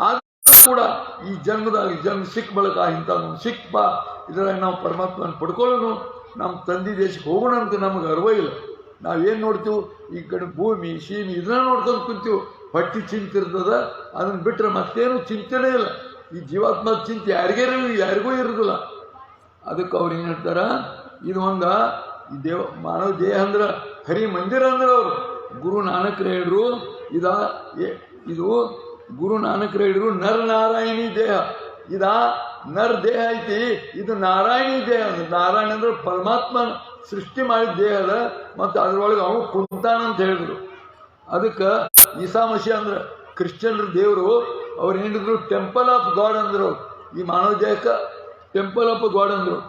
ಆದರೂ ಕೂಡ ಈ ಜನ್ಮ ಸಿಕ್ಕ ಬಳಿಕ ಇಂಥ ನಮ್ಗೆ ಸಿಕ್ಕ ಇದರಾಗ ನಾವು ಪರಮಾತ್ಮನ ಪಡ್ಕೊಳ್ಳೋಣ, ನಮ್ಮ ತಂದೆ ದೇಶಕ್ಕೆ ಹೋಗೋಣ ಅಂತ ನಮಗೆ ಅರಿವು ಇಲ್ಲ. ನಾವೇನು ನೋಡ್ತೀವಿ ಈ ಕಡೆ ಭೂಮಿ ಸೀಮಿ ಇದನ್ನ ನೋಡ್ಕೊಂಡು ಕುಂತೀವಿ. ಹೊಟ್ಟೆ ಚಿಂತೆ ಇರ್ತದೆ, ಅದನ್ನು ಬಿಟ್ಟರೆ ಮತ್ತೇನು ಚಿಂತೆನೇ ಇಲ್ಲ. ಈ ಜೀವಾತ್ಮ ಚಿಂತೆ ಯಾರಿಗೂ ಇರೋದಿಲ್ಲ. ಅದಕ್ಕೆ ಅವ್ರು ಏನು ಹೇಳ್ತಾರೆ, ಇದು ಒಂದು ಈ ಮಾನವ ದೇಹ ಅಂದ್ರೆ ಹರಿ ಮಂದಿರ ಅಂದ್ರೆ ಅವರು ಗುರು ನಾನಕರು ಹೇಳಿದ್ರು. ಇದು ಗುರು ನಾನಕರು ಹೇಳಿದ್ರು ನರ ನಾರಾಯಣಿ ದೇಹ. ನರ್ ದೇಹ ಐತಿ, ಇದು ನಾರಾಯಣಿ ದೇಹ. ನಾರಾಯಣ ಅಂದ್ರೆ ಪರಮಾತ್ಮ ಸೃಷ್ಟಿ ಮಾಡಿದ ದೇಹದ, ಮತ್ತು ಅದರೊಳಗೆ ಅವನು ಕುಂತಾನಂತ ಹೇಳಿದ್ರು. ಅದಕ್ಕೆ ಈಸಾ ಮಸಿ ಅಂದ್ರೆ ಕ್ರಿಶ್ಚಿಯನ್ರ ದೇವರು. ಅವ್ರು ಏನಿದ್ರು ಟೆಂಪಲ್ ಆಫ್ ಗಾಡ್ ಅಂದರು. ಈ ಮಾನವ ದೇಹಕ್ಕೆ ಟೆಂಪಲ್ ಆಫ್ ಗಾಡ್ ಅಂದರು.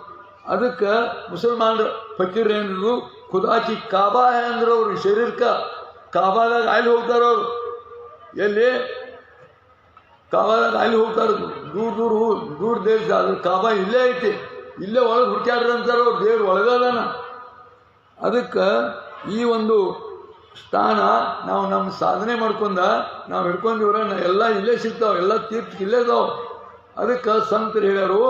ಅದಕ್ಕೆ ಮುಸಲ್ಮಾನರು ಫಕೀರ್ ಏನಿದ್ರು ಖುದಾಕಿ ಕಾಬಾ ಹೇ ಅಂದ್ರು. ಅವ್ರು ಶರೀರಕ್ಕೆ ಕಾಬಾದಾಗ ಅಲ್ಲಿ ಹೋಗ್ತಾರವ್ರು. ಎಲ್ಲಿ ಕಾಬಾದಾಗ ಅಲ್ಲಿ ಹೋಗ್ತಾರೆ. ದೂರ ದೇಶ. ಅದ್ರ ಕಾಬಾ ಇಲ್ಲೇ ಐತಿ, ಇಲ್ಲೇ ಒಳಗೆ ಹುಡ್ಕ್ಯಾಡ್ರಿ ಅಂತಾರೆ ಅವ್ರು. ದೇವ್ರು ಒಳಗದಾನ. ಅದಕ್ಕೆ ಈ ಒಂದು ಸ್ಥಾನ ನಾವು ನಮ್ಮ ಸಾಧನೆ ಮಾಡ್ಕೊಂಡ ನಾವು ಹಿಡ್ಕೊಂಡಿವ್ರ ಎಲ್ಲ ಇಲ್ಲೇ ಸಿಗ್ತಾವೆ, ಎಲ್ಲ ತೀರ್ಥ ಇಲ್ಲೇ ಇದಾವೆ. ಅದಕ್ಕೆ ಸಂತರು ಹೇಳ್ಯಾರು,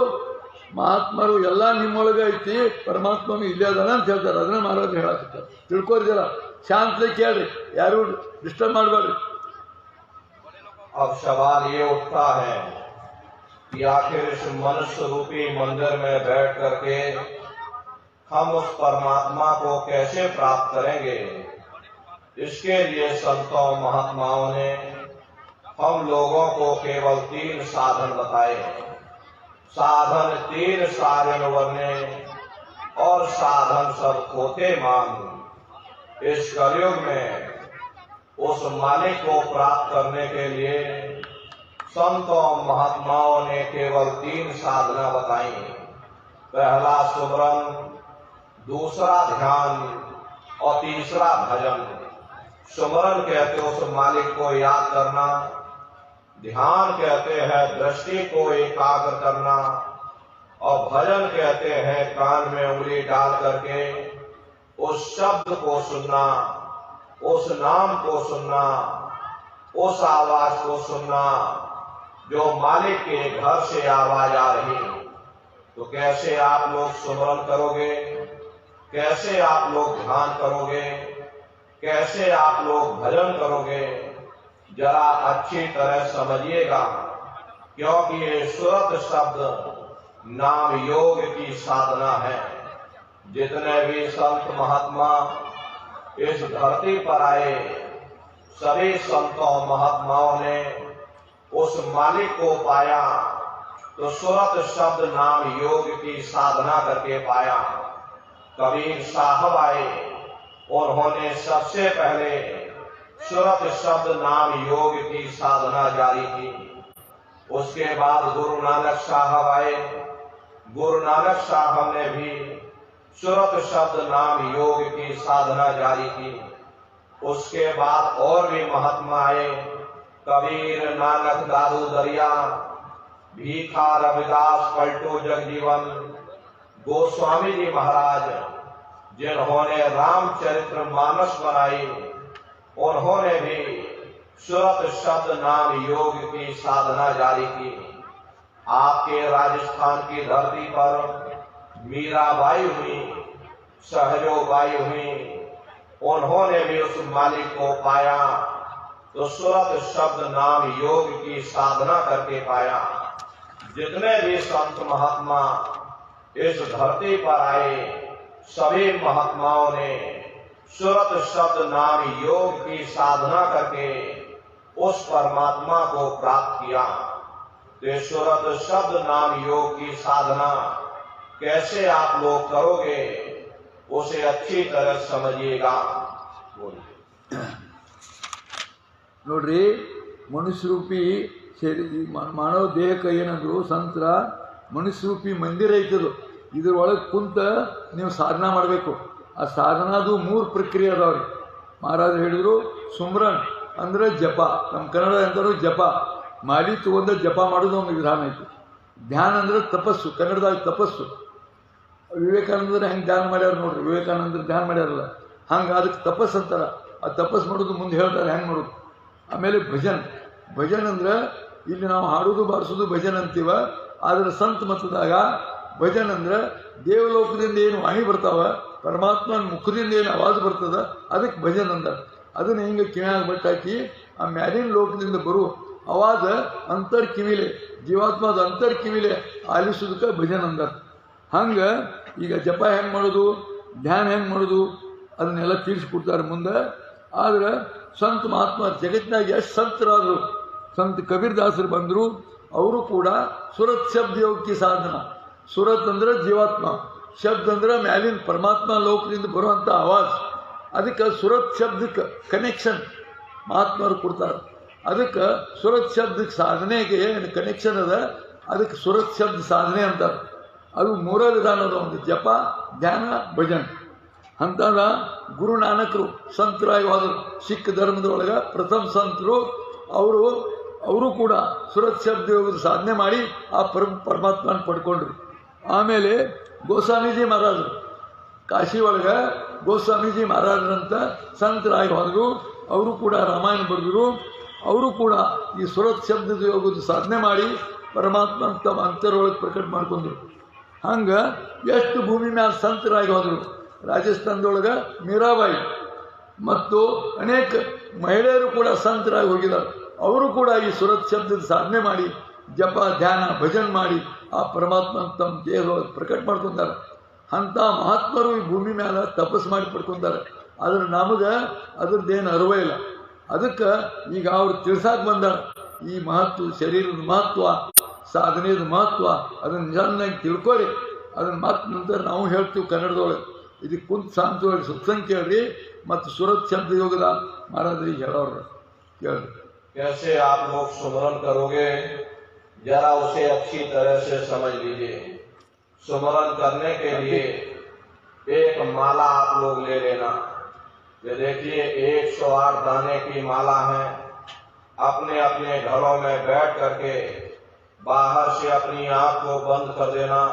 ಮಹಾತ್ಮರು ಎಲ್ಲ ನಿಮ್ಮೊಳಗೆ ಐತಿ, ಪರಮಾತ್ಮನು ಇಲ್ಲೇ ಅದಾನ ಅಂತ ಹೇಳ್ತಾರೆ. ಅದನ್ನ ಮಾಡೋದು ಹೇಳಾಕತ್ತಾರೆ. ತಿಳ್ಕೊರಿದಿಲ್ಲ, ಶಾಂತಿ ಕೇಳ್ರಿ, ಯಾರು ಡಿಸ್ಟರ್ಬ್ ಮಾಡಬೇಡ್ರಿ. अब सवाल ये उठता है कि आखिर इस मनुष्य रूपी मंदिर में बैठ करके हम उस परमात्मा को कैसे प्राप्त करेंगे। इसके लिए संतों महात्माओं ने हम लोगों को केवल 3 साधन बताए। साधन 3 सारे वर्णे और साधन सब खोते मान। इस कलयुग में उस मालिक को प्राप्त करने के लिए संतों महात्माओं ने केवल 3 साधना बताई। पहला सुमरन, दूसरा ध्यान और तीसरा भजन। सुमरन कहते उस मालिक को याद करना, ध्यान कहते हैं दृष्टि को एकाग्र करना, और भजन कहते हैं कान में उंगली डाल करके उस शब्द को सुनना, उस नाम को सुनना, उस आवाज को सुनना जो मालिक के घर से आवाज आ रही। तो कैसे आप लोग सुमरन करोगे, कैसे आप लोग ध्यान करोगे, कैसे आप लोग भजन करोगे, जरा अच्छी तरह समझिएगा, क्योंकि ये सुरत शब्द नाम योग की साधना है। जितने भी संत महात्मा इस धरती पर आए, सभी संतों महात्माओं ने उस मालिक को पाया तो सुरत शब्द नाम योग की साधना करके पाया। कबीर साहब आए, उन्होंने सबसे पहले सुरत शब्द नाम योग की साधना जारी की। उसके बाद गुरु नानक साहब आए, गुरु नानक साहब ने भी सुरत शब्द नाम योग की साधना जारी की। उसके बाद और भी महात्मा आए, कबीर, नानक, दादू दरिया, भीखा, रविदास, पलटू जगजीवन, गोस्वामी जी महाराज, जिन्होंने रामचरित्र मानस बनाई, उन्होंने भी सुरत शब्द नाम योग की साधना जारी की। आपके राजस्थान की धरती पर मीराबाई हुई, सहजोबाई हुई, उन्होंने भी उस मालिक को पाया तो सुरत शब्द नाम योग की साधना करके पाया। जितने भी संत महात्मा इस धरती पर आए, सभी महात्माओं ने सुरत शब्द नाम योग की साधना करके उस परमात्मा को प्राप्त किया। तो सुरत शब्द नाम योग की साधना कैसे आप लोग करोगे, उसे अच्छी तरह समझिएगा। ನೋಡ್ರಿ, ಮನುಷ್ಯರೂಪಿ ಮಾನವ ದೇಹಕ್ಕೆ ಏನಂದ್ರು ಸಂತರ, ಮನುಷ್ಯರೂಪಿ ಮಂದಿರ ಐತದು, ಇದ್ರೊಳಗೆ ಕುಂತ ನೀವು ಸಾಧನಾ ಮಾಡಬೇಕು. ಆ ಸಾಧನಾದು 3 ಪ್ರಕ್ರಿಯೆ ಅದಾವ್ರಿ. ಮಹಾರಾಜರು ಹೇಳಿದ್ರು, ಸುಮ್ರನ್ ಅಂದ್ರೆ ಜಪ, ನಮ್ಮ ಕನ್ನಡ ಎಂದರು ಜಪ, ಮಾಡಿ ತಗೊಂಡ ಜಪ ಮಾಡೋದು ಒಂದು ವಿಧಾನ ಐತಿ. ಧ್ಯಾನ ಅಂದ್ರೆ ತಪಸ್ಸು, ಕನ್ನಡದಾಗ ತಪಸ್ಸು. ವಿವೇಕಾನಂದರು ಹೆಂಗೆ ಧ್ಯಾನ ಮಾಡ್ಯಾರ ನೋಡ್ರಿ, ವಿವೇಕಾನಂದರು ಧ್ಯಾನ ಮಾಡ್ಯಾರಲ್ಲ, ಹಂಗೆ ಅದಕ್ಕೆ ತಪಸ್ಸು ಅಂತಾರ. ಆ ತಪಸ್ಸು ಮಾಡೋದು ಮುಂದೆ ಹೇಳ್ತಾರೆ ಹೆಂಗೆ ಮಾಡೋದು. ಆಮೇಲೆ ಭಜನ್, ಭಜನ್ ಅಂದ್ರೆ ಇಲ್ಲಿ ನಾವು ಹಾಡೋದು ಬಾರಿಸೋದು ಭಜನ್ ಅಂತೀವ. ಆದರೆ ಸಂತ ಮತದಾಗ ಭಜನ್ ಅಂದ್ರೆ ದೇವಲೋಕದಿಂದ ಏನು ವಾಣಿ ಬರ್ತಾವ, ಪರಮಾತ್ಮನ ಮುಖದಿಂದ ಏನು ಆವಾಜ್ ಬರ್ತದ, ಅದಕ್ಕೆ ಭಜನ್ ಅಂದ. ಅದನ್ನ ಹಿಂಗೆ ಕಿವಿಯಾಗ ಬಟ್ಟಾಕಿ ಆ ಮ್ಯಾಲಿನ ಲೋಕದಿಂದ ಬರೋ ಆವಾಜ ಅಂತರ್ ಕಿವಿಲೆ, ಜೀವಾತ್ಮದ ಅಂತರ್ ಕಿವಿಲೆ ಆಲಿಸೋದಕ್ಕೆ ಭಜನ್ ಅಂದಾರ. ಹಂಗೆ ಈಗ ಜಪ ಹೆಂಗೆ ಮಾಡೋದು, ಧ್ಯಾನ ಹೆಂಗೆ ಮಾಡೋದು ಅದನ್ನೆಲ್ಲ ತಿಳಿಸ್ಕೊಡ್ತಾರೆ ಮುಂದೆ. ಆದರೆ ಸಂತ ಮಹಾತ್ಮ ಜಗತ್ತಿನಾಗ ಎಷ್ಟು ಸಂತರಾದರು, ಸಂತ ಕಬೀರ್ದಾಸರು ಬಂದರು, ಅವರು ಕೂಡ ಸುರತ್ ಶಬ್ದ ಯೋಗಕ್ಕೆ ಸಾಧನ. ಸುರತ್ ಅಂದ್ರೆ ಜೀವಾತ್ಮ, ಶಬ್ದ ಅಂದ್ರೆ ಮ್ಯಾಲಿನ ಪರಮಾತ್ಮ ಲೋಕದಿಂದ ಬರುವಂಥ ಆವಾಜ್. ಅದಕ್ಕೆ ಸುರತ್ ಶಬ್ದಕ್ಕೆ ಕನೆಕ್ಷನ್ ಮಹಾತ್ಮರು ಕೊಡ್ತಾರೆ. ಅದಕ್ಕೆ ಸುರತ್ ಶಬ್ದಕ್ಕೆ ಸಾಧನೆಗೆ ಏನು ಕನೆಕ್ಷನ್ ಅದ, ಅದಕ್ಕೆ ಸುರತ್ ಶಬ್ದ ಸಾಧನೆ ಅಂತಾರೆ. ಅದು 3 ವಿಧಾನದ, ಒಂದು ಜಪ, ಧ್ಯಾನ, ಭಜನ್. ಅಂತಾದ ಗುರು ನಾನಕರು ಸಂತರಾಗಿ ಹೋದರು. ಸಿಖ್ ಧರ್ಮದೊಳಗೆ ಪ್ರಥಮ ಸಂತರು ಅವರು ಕೂಡ ಸುರತ್ ಶಬ್ದ ಯೋಗದ ಸಾಧನೆ ಮಾಡಿ ಆ ಪರಮಾತ್ಮನ ಪಡ್ಕೊಂಡ್ರು. ಆಮೇಲೆ ಗೋಸ್ವಾಮೀಜಿ ಮಹಾರಾಜರು, ಕಾಶಿ ಒಳಗೆ ಗೋಸ್ವಾಮೀಜಿ ಮಹಾರಾಜರಂತ ಸಂತರಾಗಿ ಹೋದರು. ಅವರು ಕೂಡ ರಾಮಾಯಣ ಬರೆದರು. ಅವರು ಕೂಡ ಈ ಸುರತ್ ಶಬ್ದದ ಯೋಗದ ಸಾಧನೆ ಮಾಡಿ ಪರಮಾತ್ಮ ತಮ್ಮ ಅಂತರೊಳಗೆ ಪ್ರಕಟ ಮಾಡ್ಕೊಂಡ್ರು. ಹಂಗೆ ಎಷ್ಟು ಭೂಮಿ ಮ್ಯಾಲ ಸಂತರಾಗಿ ಹೋದರು. ರಾಜಸ್ಥಾನದೊಳಗೆ ಮೀರಾಬಾಯಿ ಮತ್ತು ಅನೇಕ ಮಹಿಳೆಯರು ಕೂಡ ಸಂತರಾಗಿ ಹೋಗಿದ್ದಾರೆ. ಅವರು ಕೂಡ ಈ ಸುರತ್ ಶಬ್ದದ ಸಾಧನೆ ಮಾಡಿ ಜಪ, ಧ್ಯಾನ, ಭಜನ್ ಮಾಡಿ ಆ ಪರಮಾತ್ಮ ತಮ್ಮ ದೇಹದೊಳಗೆ ಪ್ರಕಟ ಮಾಡ್ಕೊಂತಾರೆ. ಅಂಥ ಮಹಾತ್ಮರು ಈ ಭೂಮಿ ಮೇಲೆ ತಪಸ್ಸು ಮಾಡಿ ಪಡ್ಕೊಂತಾರೆ. ಆದ್ರೆ ನಮಗೆ ಅದ್ರದ್ದೇನು ಅರಿವ ಇಲ್ಲ. ಅದಕ್ಕೆ ಈಗ ಅವ್ರು ತಿಳ್ಸಾಕ್ ಬಂದಾರ ಈ ಮಹತ್ವ, ಶರೀರದ ಮಹತ್ವ, ಸಾಧನೆಯ ಮಹತ್ವ. ಅದನ್ನು ಚೆನ್ನಾಗಿ ತಿಳ್ಕೊರಿ. ಅದನ್ನು ಮತ್ತೆ ನಂತರ ನಾವು ಹೇಳ್ತೀವಿ ಕನ್ನಡದೊಳಗೆ. ಇದಕ್ಕೆ ಕುಂತ ಶಾಂತವಾಗಿ ಸತ್ಸಂಗ ಕೇಳ್ರಿ ಮತ್ತು ಸುರತ್ ಶಬ್ದ ಯೋಗದ ಮಹಾರಾಜರಿಗೆ ಹೇಳೋರು ಕೇಳ್ರಿ. कैसे आप लोग सुमरन करोगे, जरा उसे अच्छी तरह से समझ लीजिए। सुमरन करने के लिए एक माला आप लोग ले लेना। ये देखिए 108 दाने की माला है। अपने अपने घरों में बैठ करके बाहर से अपनी आंख को बंद कर देना।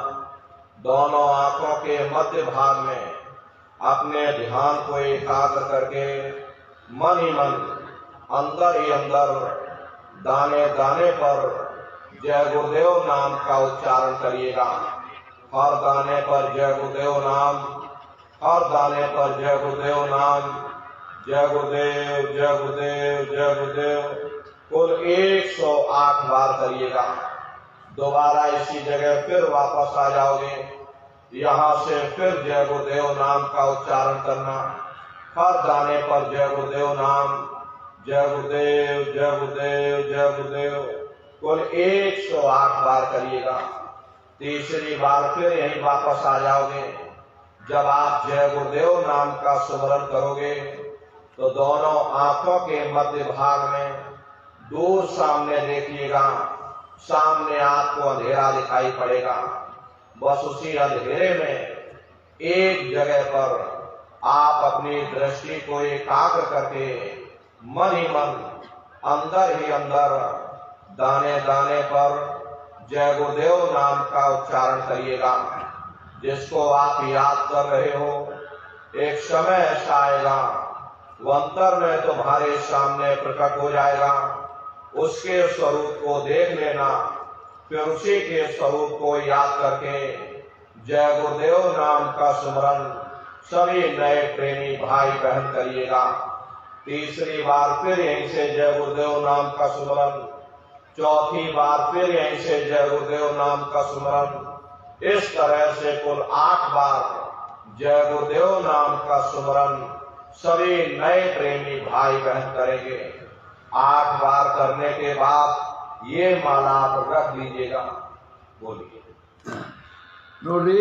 दोनों आंखों के मध्य भाग में अपने ध्यान को एकाग्र करके मन ही मन अंदर ही अंदर दाने दाने पर जय गुरुदेव नाम का उच्चारण करिएगा। हर दाने पर जय गुरुदेव नाम, हर दाने पर जय गुरुदेव नाम, जय गुरुदेव जय गुरुदेव जय गुरुदेव कुल 108 बार करिएगा। दोबारा इसी जगह फिर वापस आ जाओगे। यहाँ से फिर जय गुरुदेव नाम का उच्चारण करना। हर दाने पर जय गुरुदेव नाम, जय गुरुदेव जय गुरुदेव जय गुरुदेव कुल 108 बार करिएगा। तीसरी बार फिर यहीं वापस आ जाओगे। जब आप जय गुरुदेव नाम का सुमरन करोगे तो दोनों आंखों के मध्य भाग में दूर सामने देखिएगा। सामने आपको अंधेरा दिखाई पड़ेगा। बस उसी अंधेरे में एक जगह पर आप अपनी दृष्टि को एकाग्र करके मन ही मन अंदर ही अंदर दाने दाने पर जय गुरुदेव नाम का उच्चारण करिएगा। जिसको आप याद कर रहे हो, एक समय ऐसा आएगा वो अंतर में तुम्हारे सामने प्रकट हो जाएगा। उसके स्वरूप को देख लेना, फिर उसी के स्वरूप को याद करके जय गुरुदेव नाम का सुमरन सभी नए प्रेमी भाई बहन करिएगा। तीसरी बार फिर यहीं से जय गुरुदेव नाम का सुमरन, चौथी बार फिर यहीं से जय गुरुदेव नाम का सुमरन। इस तरह से कुल 8 बार जय गुरुदेव नाम का सुमरन सभी नए प्रेमी भाई बहन करेंगे। 8 बार करने के बाद ये माला आप रख लीजिएगा। बोलिए। ನೋಡ್ರಿ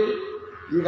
ಈಗ